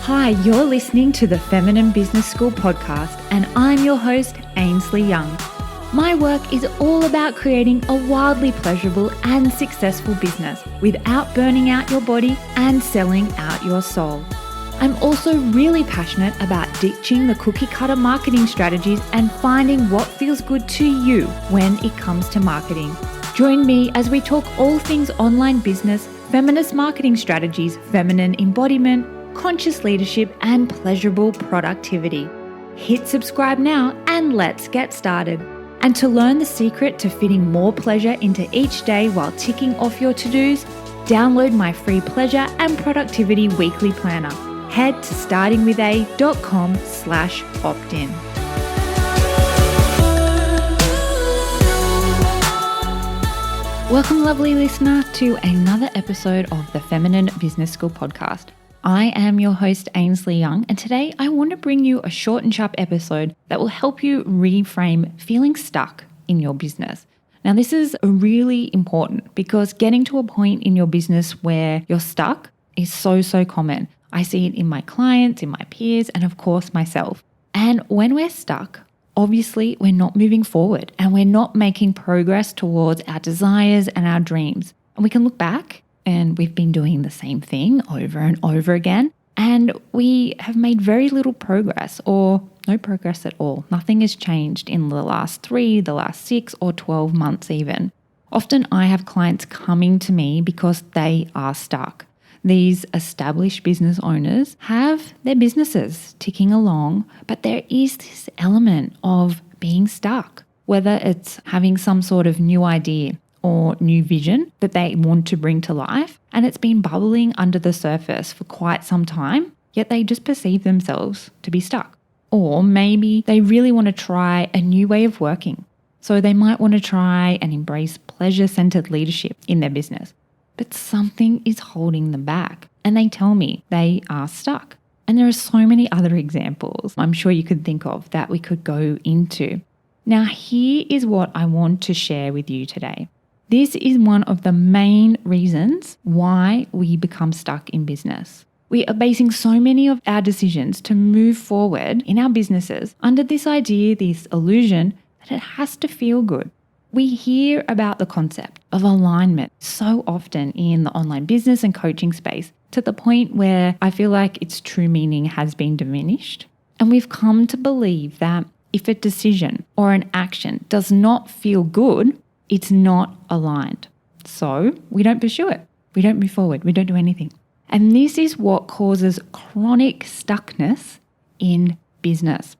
Hi, you're listening to the Feminine Business School podcast, and I'm your host, Ainsley Young. My work is all about creating a wildly pleasurable and successful business without burning out your body and selling out your soul. I'm also really passionate about ditching the cookie cutter marketing strategies and finding what feels good to you when it comes to marketing. Join me as we talk all things online business, feminist marketing strategies, feminine embodiment, conscious leadership, and pleasurable productivity. Hit subscribe now and let's get started. And to learn the secret to fitting more pleasure into each day while ticking off your to-dos, download my free pleasure and productivity weekly planner. Head to startingwitha.com/opt-in. Welcome, lovely listener, to another episode of the Feminine Business School podcast. I am your host, Ainsley Young, and today I want to bring you a short and sharp episode that will help you reframe feeling stuck in your business. Now, this is really important because getting to a point in your business where you're stuck is so common. I see it in my clients, in my peers, and of course myself. And when we're stuck, obviously we're not moving forward and we're not making progress towards our desires and our dreams. And we can look back and we've been doing the same thing over and over again, and we have made very little progress or no progress at all. Nothing has changed in the last 3, the last 6 or 12 months even. Often I have clients coming to me because they are stuck. These established business owners have their businesses ticking along, but there is this element of being stuck, whether it's having some sort of new idea or new vision that they want to bring to life, and it's been bubbling under the surface for quite some time, yet they just perceive themselves to be stuck. Or maybe they really want to try a new way of working. So they might want to try and embrace pleasure-centered leadership in their business, but something is holding them back, and they tell me they are stuck. And there are so many other examples I'm sure you could think of that we could go into. Now, here is what I want to share with you today. This is one of the main reasons why we become stuck in business. We are basing so many of our decisions to move forward in our businesses under this idea, this illusion that it has to feel good. We hear about the concept of alignment so often in the online business and coaching space to the point where I feel like its true meaning has been diminished. And we've come to believe that if a decision or an action does not feel good, it's not aligned. So we don't pursue it. We don't move forward. We don't do anything. And this is what causes chronic stuckness in business.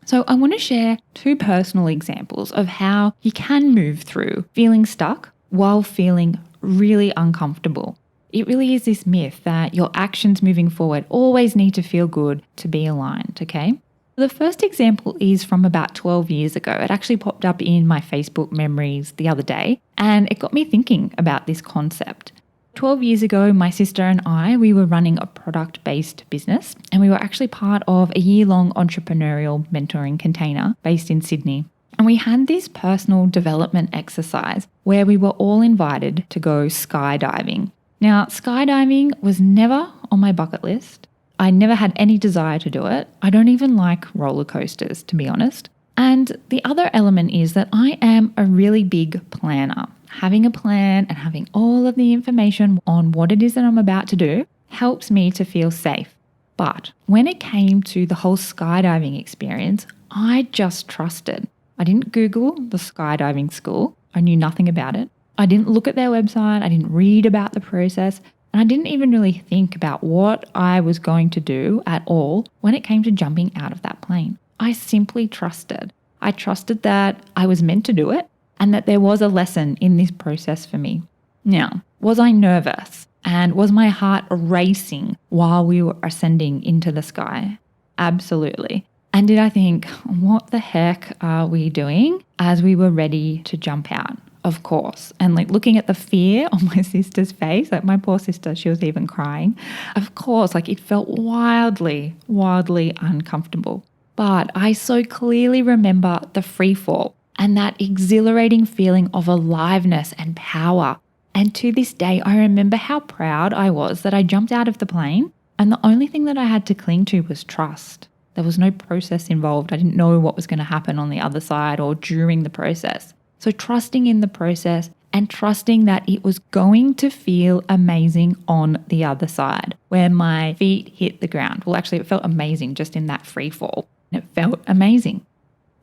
So I want to share 2 personal examples of how you can move through feeling stuck while feeling really uncomfortable. It really is this myth that your actions moving forward always need to feel good to be aligned, okay? The first example is from about 12 years ago. It actually popped up in my Facebook memories the other day, and it got me thinking about this concept. 12 years ago, my sister and I, we were running a product-based business, and we were actually part of a year-long entrepreneurial mentoring container based in Sydney. And we had this personal development exercise where we were all invited to go skydiving. Now, skydiving was never on my bucket list. I never had any desire to do it. I don't even like roller coasters, to be honest. And the other element is that I am a really big planner. Having a plan and having all of the information on what it is that I'm about to do helps me to feel safe. But when it came to the whole skydiving experience, I just trusted. I didn't Google the skydiving school. I knew nothing about it. I didn't look at their website. I didn't read about the process. And I didn't even really think about what I was going to do at all when it came to jumping out of that plane. I simply trusted. I trusted that I was meant to do it and that there was a lesson in this process for me. Now, was I nervous? And was my heart racing while we were ascending into the sky? Absolutely. And did I think, what the heck are we doing as we were ready to jump out? Of course. And looking at the fear on my sister's face, my poor sister, she was even crying. Of course, it felt wildly uncomfortable. But I so clearly remember the free fall and that exhilarating feeling of aliveness and power. And to this day, I remember how proud I was that I jumped out of the plane And the only thing that I had to cling to was trust. There was no process involved. I didn't know what was going to happen on the other side or during the process. So trusting in the process and trusting that it was going to feel amazing on the other side where my feet hit the ground. Well, actually, it felt amazing just in that free fall. It felt amazing.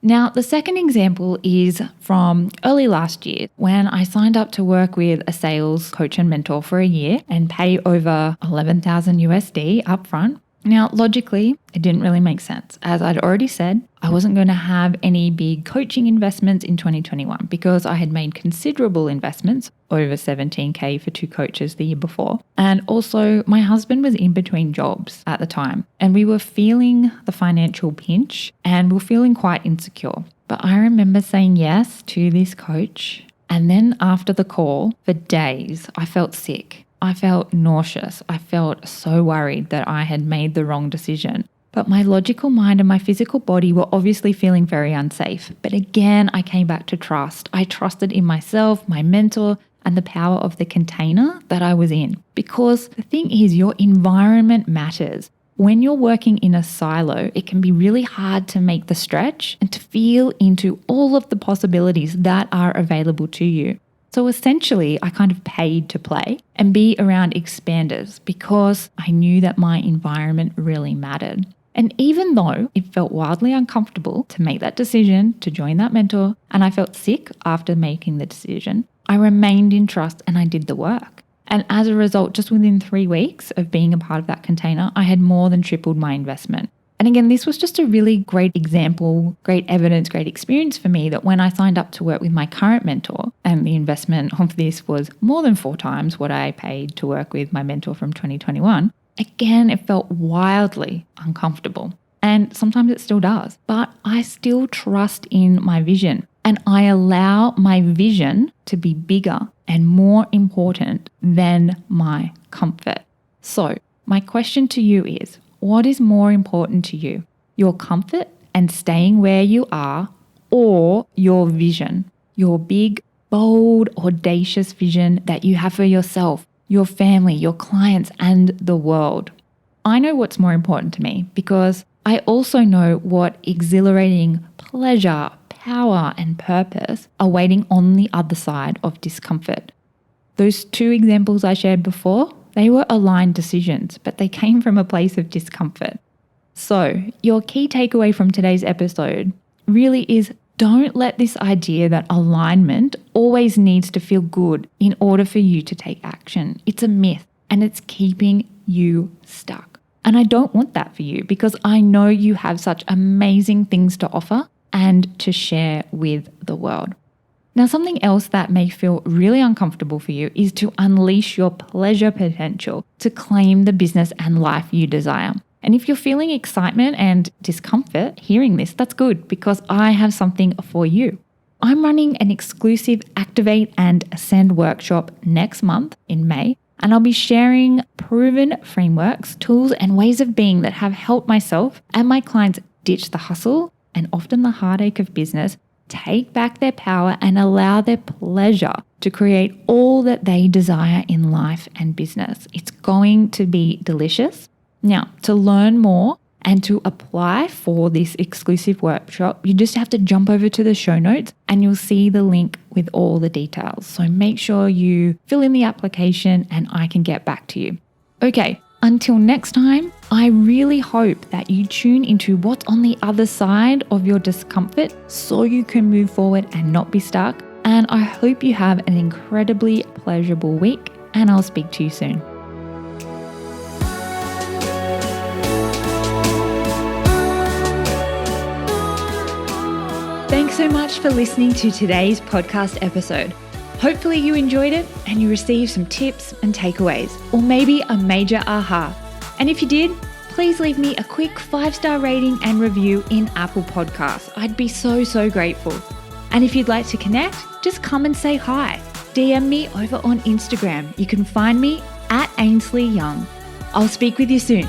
Now, the second example is from early last year when I signed up to work with a sales coach and mentor for a year and pay over 11,000 USD upfront. Now, logically, it didn't really make sense. As I'd already said, I wasn't going to have any big coaching investments in 2021 because I had made considerable investments, over 17K for 2 coaches the year before. And also my husband was in between jobs at the time and we were feeling the financial pinch and we were feeling quite insecure. But I remember saying yes to this coach. And then after the call, for days, I felt sick. I felt nauseous. I felt so worried that I had made the wrong decision. But my logical mind and my physical body were obviously feeling very unsafe. But again, I came back to trust. I trusted in myself, my mentor, and the power of the container that I was in. Because the thing is, your environment matters. When you're working in a silo, it can be really hard to make the stretch and to feel into all of the possibilities that are available to you. So essentially, I kind of paid to play and be around expanders because I knew that my environment really mattered. And even though it felt wildly uncomfortable to make that decision to join that mentor, and I felt sick after making the decision, I remained in trust and I did the work. And as a result, just within 3 weeks of being a part of that container, I had more than tripled my investment. And again, this was just a really great example, great evidence, great experience for me that when I signed up to work with my current mentor, and the investment of this was more than 4 times what I paid to work with my mentor from 2021, again, it felt wildly uncomfortable. And sometimes it still does, but I still trust in my vision and I allow my vision to be bigger and more important than my comfort. So my question to you is, what is more important to you? Your comfort and staying where you are, or your vision, your big, bold, audacious vision that you have for yourself, your family, your clients, and the world? I know what's more important to me because I also know what exhilarating pleasure, power, and purpose are waiting on the other side of discomfort. Those 2 examples I shared before, they were aligned decisions, but they came from a place of discomfort. So your key takeaway from today's episode really is, don't let this idea that alignment always needs to feel good in order for you to take action. It's a myth and it's keeping you stuck. And I don't want that for you because I know you have such amazing things to offer and to share with the world. Now, something else that may feel really uncomfortable for you is to unleash your pleasure potential to claim the business and life you desire. And if you're feeling excitement and discomfort hearing this, that's good because I have something for you. I'm running an exclusive Activate and Ascend workshop next month in May, and I'll be sharing proven frameworks, tools, and ways of being that have helped myself and my clients ditch the hustle and often the heartache of business, take back their power, and allow their pleasure to create all that they desire in life and business. It's going to be delicious. Now, to learn more and to apply for this exclusive workshop, you just have to jump over to the show notes and you'll see the link with all the details. So make sure you fill in the application and I can get back to you. Okay, until next time, I really hope that you tune into what's on the other side of your discomfort so you can move forward and not be stuck. And I hope you have an incredibly pleasurable week, and I'll speak to you soon. Thanks so much for listening to today's podcast episode. Hopefully you enjoyed it and you received some tips and takeaways, or maybe a major aha. And if you did, please leave me a quick 5-star rating and review in Apple Podcasts. I'd be so grateful. And if you'd like to connect, just come and say hi. DM me over on Instagram. You can find me at Ainsley Young. I'll speak with you soon.